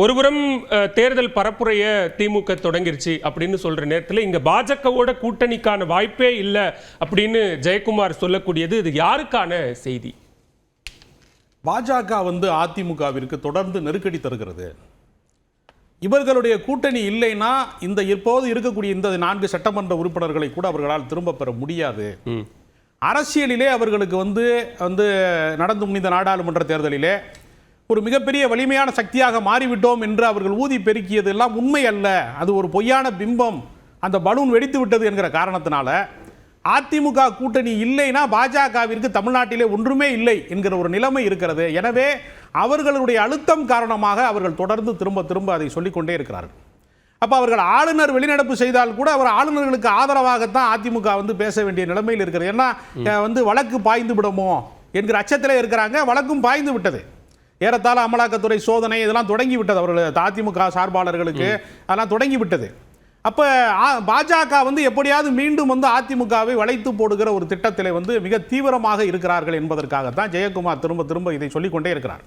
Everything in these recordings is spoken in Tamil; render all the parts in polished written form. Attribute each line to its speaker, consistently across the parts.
Speaker 1: ஒருபுறம் தேர்தல் பரப்புரைய திமுக தொடங்கிருச்சு அப்படின்னு சொல்ற நேரத்தில் இங்க பாஜகவோட கூட்டணிக்கான வாய்ப்பே இல்லை அப்படின்னு ஜெயக்குமார் சொல்லக்கூடியது இது யாருக்கான செய்தி?
Speaker 2: பாஜக அதிமுகவிற்கு தொடர்ந்து நெருக்கடி தருகிறது. இவர்களுடைய கூட்டணி இல்லைன்னா இந்த இப்போது இருக்கக்கூடிய இந்த 4 சட்டமன்ற உறுப்பினர்களை கூட அவர்களால் திரும்ப பெற முடியாது. அரசியலிலே அவர்களுக்கு நடந்து முடிந்த நாடாளுமன்ற தேர்தலிலே ஒரு மிகப்பெரிய வலிமையான சக்தியாக மாறிவிட்டோம் என்று அவர்கள் ஊதி பெருக்கியது எல்லாம் உண்மை அல்ல. அது ஒரு பொய்யான பிம்பம். அந்த பலூன் வெடித்து விட்டது என்கிற காரணத்தினால அதிமுக கூட்டணி இல்லைன்னா பாஜகவிற்கு தமிழ்நாட்டிலே ஒன்றுமே இல்லை என்கிற ஒரு நிலைமை இருக்கிறது. எனவே அவர்களுடைய அழுத்தம் காரணமாக அவர்கள் தொடர்ந்து திரும்ப அதை சொல்லிக்கொண்டே இருக்கிறார்கள். அப்போ அவர்கள் ஆளுநர் வெளிநடப்பு செய்தால் கூட அவர் ஆளுநர்களுக்கு ஆதரவாகத்தான் அதிமுக பேச வேண்டிய நிலைமையில் இருக்கிறது. ஏன்னா வழக்கு பாய்ந்து விடுமோ என்கிற அச்சத்திலே இருக்கிறாங்க. வழக்கும் பாய்ந்து விட்டது. ஏறத்தாழ அமலாக்கத்துறை சோதனை இதெல்லாம் தொடங்கி விட்டது. அவர்கள் அதிமுக சார்பாளர்களுக்கு அதெல்லாம் தொடங்கி விட்டது. அப்போ பாஜக எப்படியாவது மீண்டும் அதிமுகவை வளைத்து போடுகிற ஒரு திட்டத்திலே மிக தீவிரமாக இருக்கிறார்கள் என்பதற்காகத்தான் ஜெயக்குமார் திரும்ப இதை சொல்லிக்கொண்டே இருக்கிறார்.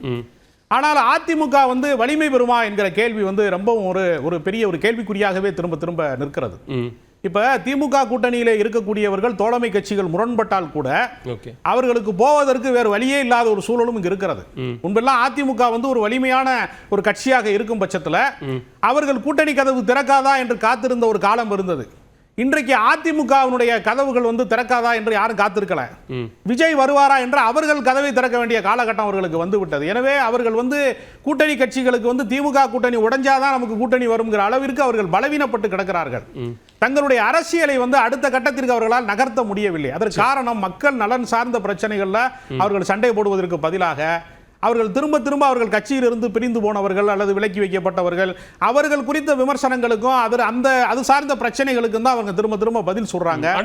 Speaker 2: ஆனால் அதிமுக வலிமை பெறுமா என்கிற கேள்வி ரொம்பவும் ஒரு பெரிய ஒரு கேள்விக்குறியாகவே திரும்ப நிற்கிறது. இப்ப திமுக கூட்டணியிலே இருக்கக்கூடியவர்கள் தோழமை கட்சிகள் முரண்பட்டால் கூட அவர்களுக்கு போவதற்கு வேறு வழியே இல்லாத ஒரு சூழலும் இங்கு இருக்கிறது. முன்பெல்லாம் அதிமுக ஒரு வலிமையான ஒரு கட்சியாக இருக்கும் பட்சத்தில் அவர்கள் கூட்டணி கதவு திறக்காதா என்று காத்திருந்த ஒரு காலம் இருந்தது. இன்றைக்கு அதிமுகவினுடைய கதவுகள் திறக்காதா என்று யாரும் காத்திருக்கல. விஜய் வருவாரா என்று அவர்கள் கதவை திறக்க வேண்டிய காலகட்டம் அவர்களுக்கு வந்துவிட்டது. எனவே அவர்கள் கூட்டணி கட்சிகளுக்கு திமுக கூட்டணி உடைஞ்சாதான் நமக்கு கூட்டணி வருங்கிற அளவிற்கு அவர்கள் பலவீனப்பட்டு கிடக்கிறார்கள். தங்களுடைய அரசியலை அடுத்த கட்டத்திற்கு அவர்களால் நகர்த்த முடியவில்லை. அதற்கு காரணம் மக்கள் நலன் சார்ந்த பிரச்சனைகள்ல அவர்கள் சண்டை போடுவதற்கு பதிலாக அவர்கள் திரும்ப அவர்கள் கட்சியிலிருந்து பிரிந்து போனவர்கள் அல்லது விலக்கி வைக்கப்பட்டவர்கள் அவர்கள் குறித்த விமர்சனங்களுக்கும் அது சார்ந்த பிரச்சனைகளுக்கும் தான் அவங்க திரும்ப பதில் சொல்றாங்க.